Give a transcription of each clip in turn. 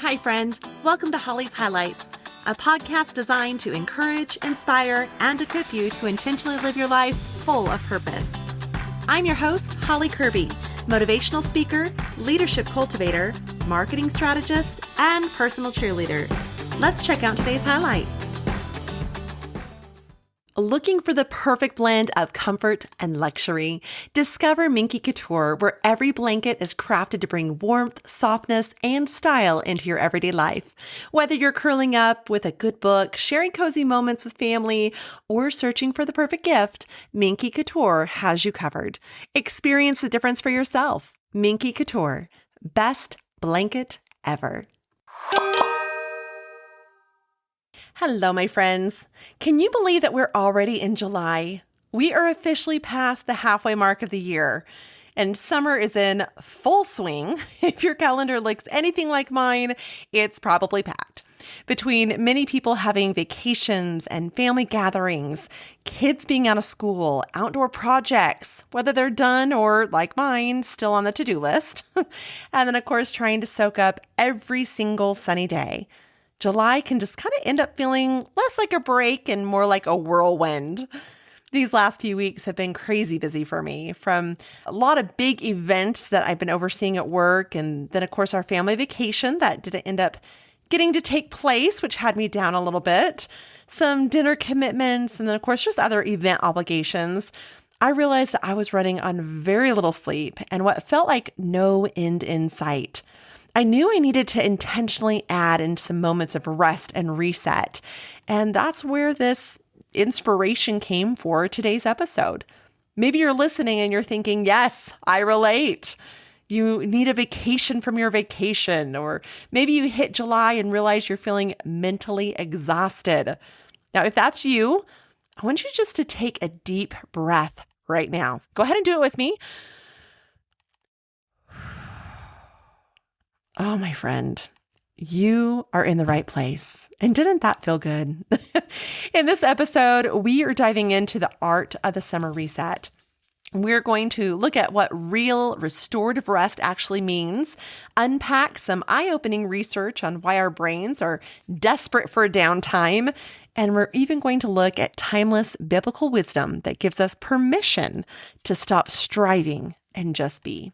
Hi, friend. Welcome to Holly's Highlights, a podcast designed to encourage, inspire, and equip you to intentionally live your life full of purpose. I'm your host, Holly Kirby, motivational speaker, leadership cultivator, marketing strategist, and personal cheerleader. Let's check out today's highlight. Looking for the perfect blend of comfort and luxury? Discover Minky Couture, where every blanket is crafted to bring warmth, softness, and style into your everyday life. Whether you're curling up with a good book, sharing cozy moments with family, or searching for the perfect gift, Minky Couture has you covered. Experience the difference for yourself. Minky Couture, best blanket ever. Hello, my friends. Can you believe that we're already in July? We are officially past the halfway mark of the year, and summer is in full swing. If your calendar looks anything like mine, it's probably packed. Between many people having vacations and family gatherings, kids being out of school, outdoor projects, whether they're done or, like mine, still on the to-do list, and then, of course, trying to soak up every single sunny day. July can just kind of end up feeling less like a break and more like a whirlwind. These last few weeks have been crazy busy for me, from a lot of big events that I've been overseeing at work, and then, of course, our family vacation that didn't end up getting to take place, which had me down a little bit, some dinner commitments, and then, of course, just other event obligations. I realized that I was running on very little sleep and what felt like no end in sight. I knew I needed to intentionally add in some moments of rest and reset. And that's where this inspiration came for today's episode. Maybe you're listening and you're thinking, yes, I relate. You need a vacation from your vacation, or maybe you hit July and realize you're feeling mentally exhausted. Now, if that's you, I want you just to take a deep breath right now. Go ahead and do it with me. Oh, my friend, you are in the right place. And didn't that feel good? In this episode, we are diving into the art of the summer reset. We're going to look at what real restorative rest actually means, unpack some eye-opening research on why our brains are desperate for downtime, and we're even going to look at timeless biblical wisdom that gives us permission to stop striving and just be.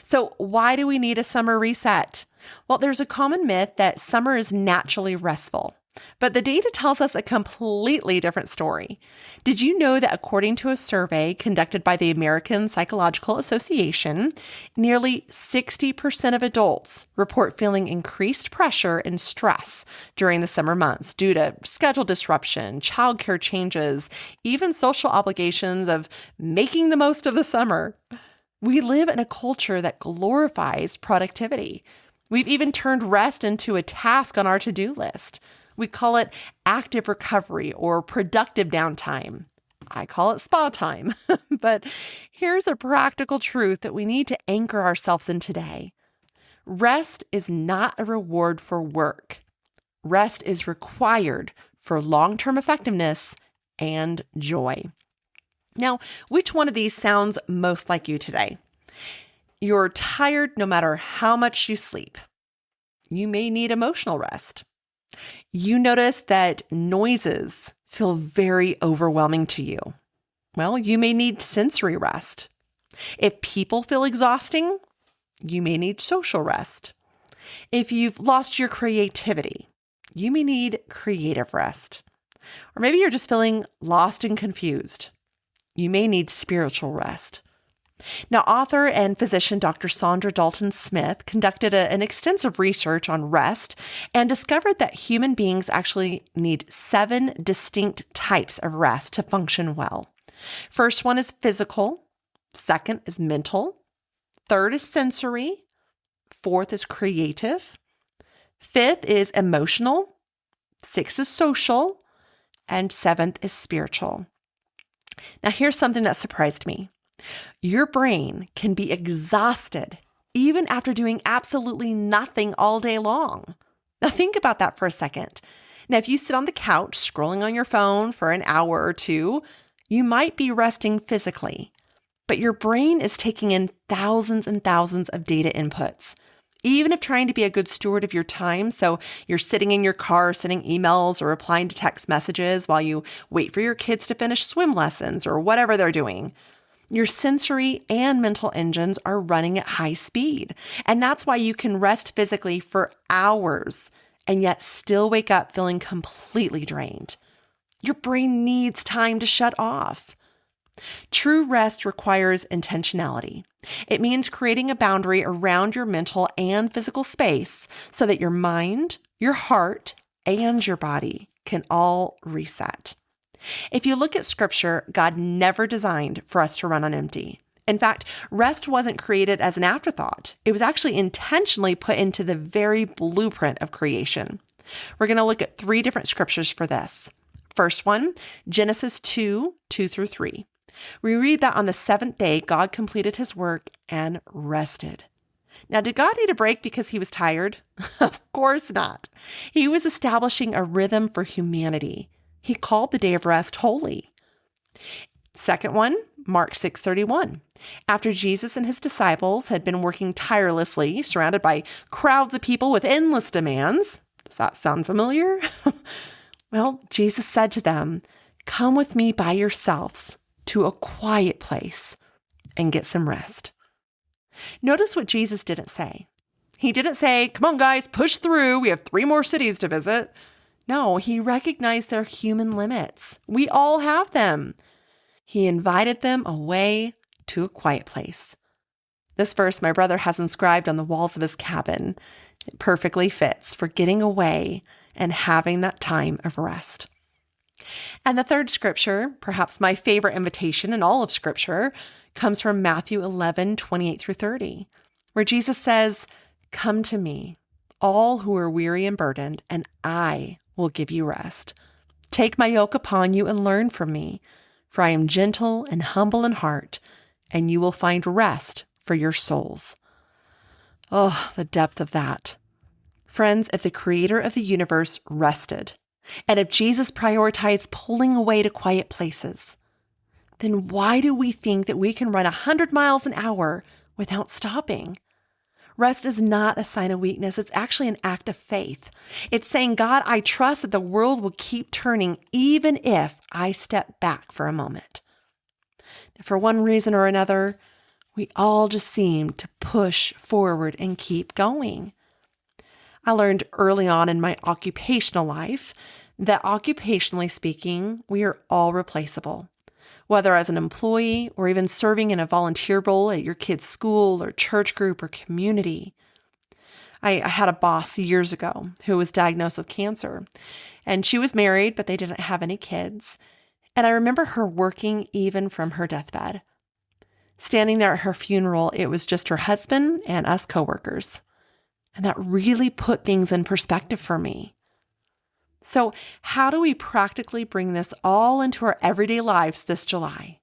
So why do we need a summer reset? Well, there's a common myth that summer is naturally restful, but the data tells us a completely different story. Did you know that according to a survey conducted by the American Psychological Association, nearly 60% of adults report feeling increased pressure and stress during the summer months due to schedule disruption, childcare changes, even social obligations of making the most of the summer? We live in a culture that glorifies productivity. We've even turned rest into a task on our to-do list. We call it active recovery or productive downtime. I call it spa time. But here's a practical truth that we need to anchor ourselves in today. Rest is not a reward for work. Rest is required for long-term effectiveness and joy. Now, which one of these sounds most like you today? You're tired no matter how much you sleep. You may need emotional rest. You notice that noises feel very overwhelming to you. Well, you may need sensory rest. If people feel exhausting, you may need social rest. If you've lost your creativity, you may need creative rest. Or maybe you're just feeling lost and confused. You may need spiritual rest. Now, author and physician Dr. Saundra Dalton-Smith conducted an extensive research on rest and discovered that human beings actually need 7 distinct types of rest to function well. First one is physical. Second is mental. Third is sensory. Fourth is creative. Fifth is emotional. Sixth is social. And seventh is spiritual. Now, here's something that surprised me. Your brain can be exhausted even after doing absolutely nothing all day long. Now, think about that for a second. Now, if you sit on the couch scrolling on your phone for an hour or two, you might be resting physically, but your brain is taking in thousands and thousands of data inputs. even if trying to be a good steward of your time. So you're sitting in your car, sending emails or replying to text messages while you wait for your kids to finish swim lessons or whatever they're doing. Your sensory and mental engines are running at high speed. And that's why you can rest physically for hours and yet still wake up feeling completely drained. Your brain needs time to shut off. True rest requires intentionality. It means creating a boundary around your mental and physical space so that your mind, your heart, and your body can all reset. If you look at Scripture, God never designed for us to run on empty. In fact, rest wasn't created as an afterthought. It was actually intentionally put into the very blueprint of creation. We're going to look at 3 different scriptures for this. First one, Genesis 2:2-3. We read that on the 7th day, God completed his work and rested. Now, did God need a break because he was tired? Of course not. He was establishing a rhythm for humanity. He called the day of rest holy. Second one, Mark 6:31. After Jesus and his disciples had been working tirelessly, surrounded by crowds of people with endless demands. Does that sound familiar? Well, Jesus said to them, "Come with me by yourselves to a quiet place and get some rest." Notice what Jesus didn't say. He didn't say, "Come on, guys, push through. We have 3 more cities to visit." No, he recognized their human limits. We all have them. He invited them away to a quiet place. This verse my brother has inscribed on the walls of his cabin. It perfectly fits for getting away and having that time of rest. And the third scripture, perhaps my favorite invitation in all of Scripture, comes from Matthew 11:28-30, where Jesus says, "Come to me, all who are weary and burdened, and I will give you rest. Take my yoke upon you and learn from me, for I am gentle and humble in heart, and you will find rest for your souls." Oh, the depth of that. Friends, if the creator of the universe rested, and if Jesus prioritized pulling away to quiet places, then why do we think that we can run 100 miles an hour without stopping? Rest is not a sign of weakness. It's actually an act of faith. It's saying, "God, I trust that the world will keep turning even if I step back for a moment." For one reason or another, we all just seem to push forward and keep going. I learned early on in my occupational life that occupationally speaking, we are all replaceable. Whether as an employee or even serving in a volunteer role at your kid's school or church group or community. I had a boss years ago who was diagnosed with cancer, and she was married, but they didn't have any kids. And I remember her working even from her deathbed. Standing there at her funeral, it was just her husband and us coworkers. And that really put things in perspective for me. So how do we practically bring this all into our everyday lives this July?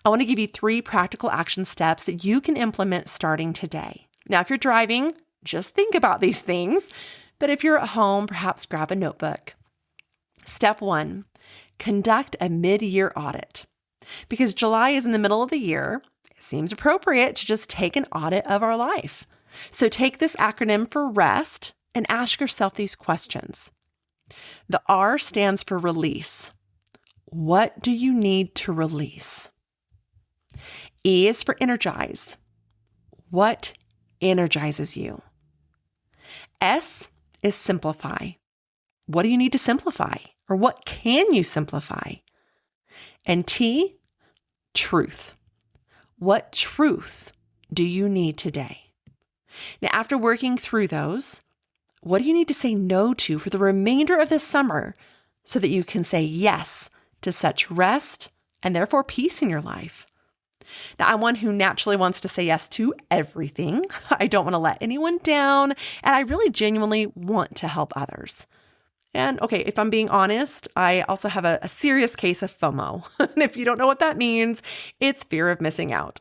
I want to give you 3 practical action steps that you can implement starting today. Now, if you're driving, just think about these things. But if you're at home, perhaps grab a notebook. Step 1, conduct a mid-year audit. Because July is in the middle of the year, it seems appropriate to just take an audit of our life. So take this acronym for REST and ask yourself these questions. The R stands for release. What do you need to release? E is for energize. What energizes you? S is simplify. What do you need to simplify? Or what can you simplify? And T, truth. What truth do you need today? Now, after working through those, what do you need to say no to for the remainder of this summer so that you can say yes to such rest and therefore peace in your life? Now, I'm one who naturally wants to say yes to everything. I don't want to let anyone down, and I really genuinely want to help others. And okay, if I'm being honest, I also have a serious case of FOMO. And if you don't know what that means, it's fear of missing out.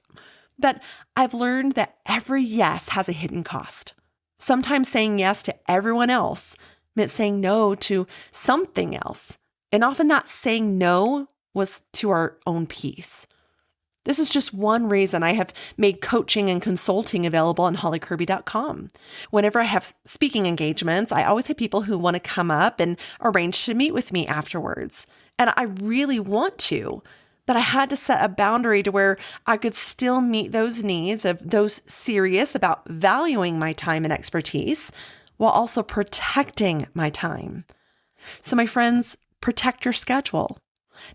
But I've learned that every yes has a hidden cost. Sometimes saying yes to everyone else meant saying no to something else. And often that saying no was to our own peace. This is just one reason I have made coaching and consulting available on hollykirby.com. Whenever I have speaking engagements, I always have people who want to come up and arrange to meet with me afterwards. And I really want to, but I had to set a boundary to where I could still meet those needs of those serious about valuing my time and expertise while also protecting my time. So my friends, protect your schedule.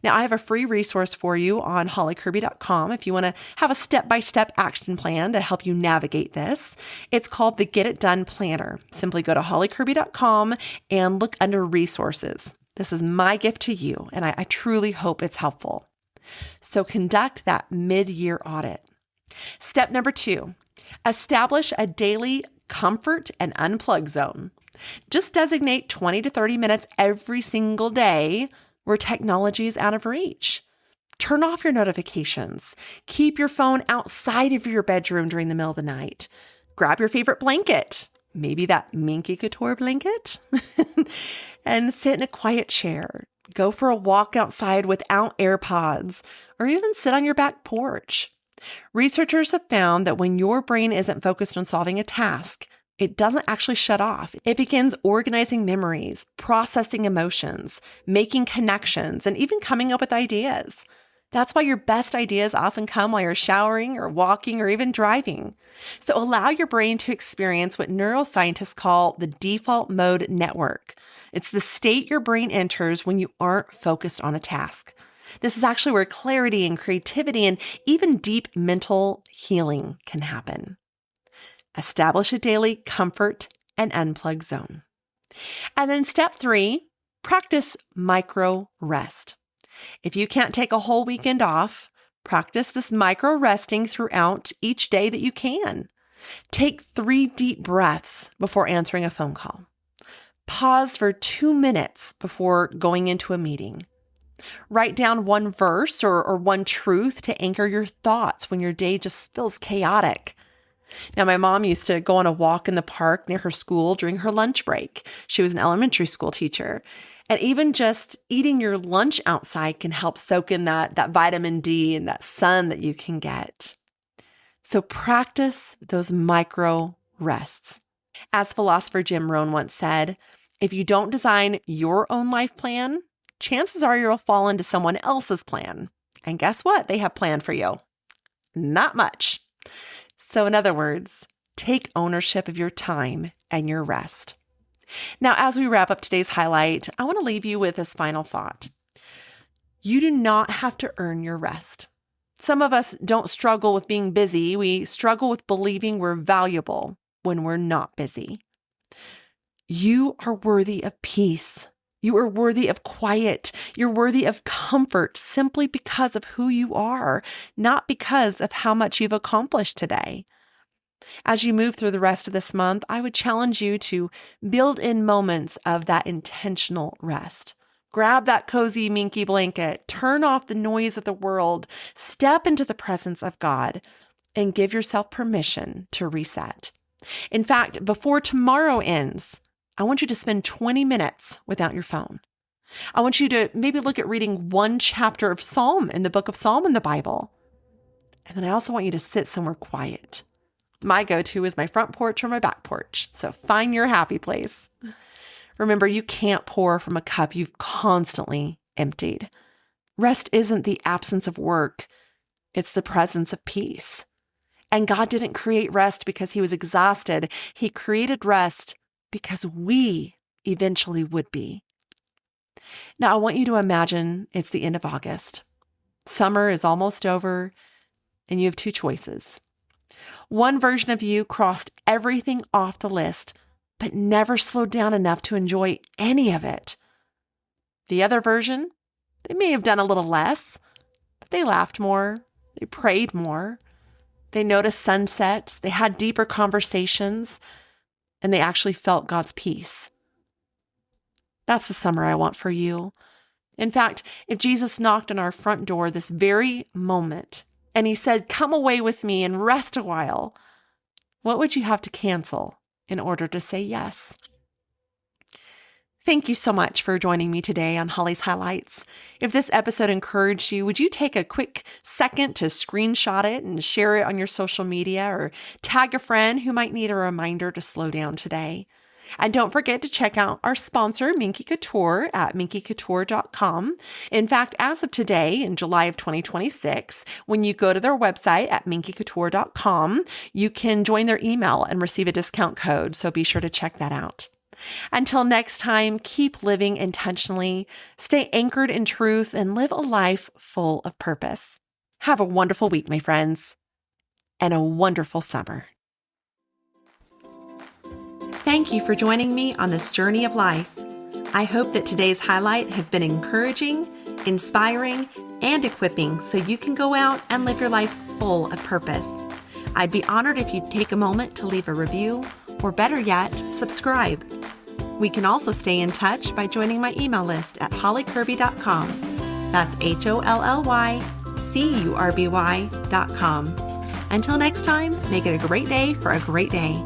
Now, I have a free resource for you on hollykirby.com if you want to have a step-by-step action plan to help you navigate this. It's called the Get It Done Planner. Simply go to hollykirby.com and look under resources. This is my gift to you, and I truly hope it's helpful. So conduct that mid-year audit. Step number 2, establish a daily comfort and unplug zone. Just designate 20 to 30 minutes every single day where technology is out of reach. Turn off your notifications. Keep your phone outside of your bedroom during the middle of the night. Grab your favorite blanket, maybe that Minky Couture blanket, and sit in a quiet chair. Go for a walk outside without AirPods, or even sit on your back porch. Researchers have found that when your brain isn't focused on solving a task, it doesn't actually shut off. It begins organizing memories, processing emotions, making connections, and even coming up with ideas. That's why your best ideas often come while you're showering or walking or even driving. So allow your brain to experience what neuroscientists call the default mode network. It's the state your brain enters when you aren't focused on a task. This is actually where clarity and creativity and even deep mental healing can happen. Establish a daily comfort and unplug zone. And then step 3, practice micro rest. If you can't take a whole weekend off, practice this micro resting throughout each day that you can. Take 3 deep breaths before answering a phone call. Pause for 2 minutes before going into a meeting. Write down one verse or one truth to anchor your thoughts when your day just feels chaotic. Now, my mom used to go on a walk in the park near her school during her lunch break. She was an elementary school teacher. And even just eating your lunch outside can help soak in that vitamin D and that sun that you can get. So practice those micro rests. As philosopher Jim Rohn once said, if you don't design your own life plan, chances are you'll fall into someone else's plan. And guess what? They have planned for you. Not much. So in other words, take ownership of your time and your rest. Now, as we wrap up today's highlight, I want to leave you with this final thought. You do not have to earn your rest. Some of us don't struggle with being busy. We struggle with believing we're valuable when we're not busy. You are worthy of peace. You are worthy of quiet. You're worthy of comfort simply because of who you are, not because of how much you've accomplished today. As you move through the rest of this month, I would challenge you to build in moments of that intentional rest. Grab that cozy minky blanket, turn off the noise of the world, step into the presence of God, and give yourself permission to reset. In fact, before tomorrow ends, I want you to spend 20 minutes without your phone. I want you to maybe look at reading one chapter of Psalm in the book of Psalm in the Bible. And then I also want you to sit somewhere quiet. My go-to is my front porch or my back porch. So find your happy place. Remember, you can't pour from a cup you've constantly emptied. Rest isn't the absence of work. It's the presence of peace. And God didn't create rest because he was exhausted. He created rest because we eventually would be. Now, I want you to imagine it's the end of August. Summer is almost over, and you have 2 choices. One version of you crossed everything off the list, but never slowed down enough to enjoy any of it. The other version, they may have done a little less, but they laughed more, they prayed more, they noticed sunsets, they had deeper conversations, and they actually felt God's peace. That's the summer I want for you. In fact, if Jesus knocked on our front door this very moment and he said, "Come away with me and rest a while," what would you have to cancel in order to say yes? Thank you so much for joining me today on Holly's Highlights. If this episode encouraged you, would you take a quick second to screenshot it and share it on your social media or tag a friend who might need a reminder to slow down today? And don't forget to check out our sponsor, Minky Couture, at minkycouture.com. In fact, as of today, in July of 2026, when you go to their website at minkycouture.com, you can join their email and receive a discount code, so be sure to check that out. Until next time, keep living intentionally, stay anchored in truth, and live a life full of purpose. Have a wonderful week, my friends, and a wonderful summer. Thank you for joining me on this journey of life. I hope that today's highlight has been encouraging, inspiring, and equipping so you can go out and live your life full of purpose. I'd be honored if you'd take a moment to leave a review, or better yet, subscribe. We can also stay in touch by joining my email list at hollykirby.com. That's HOLLYCURBY.com. Until next time, make it a great day for a great day.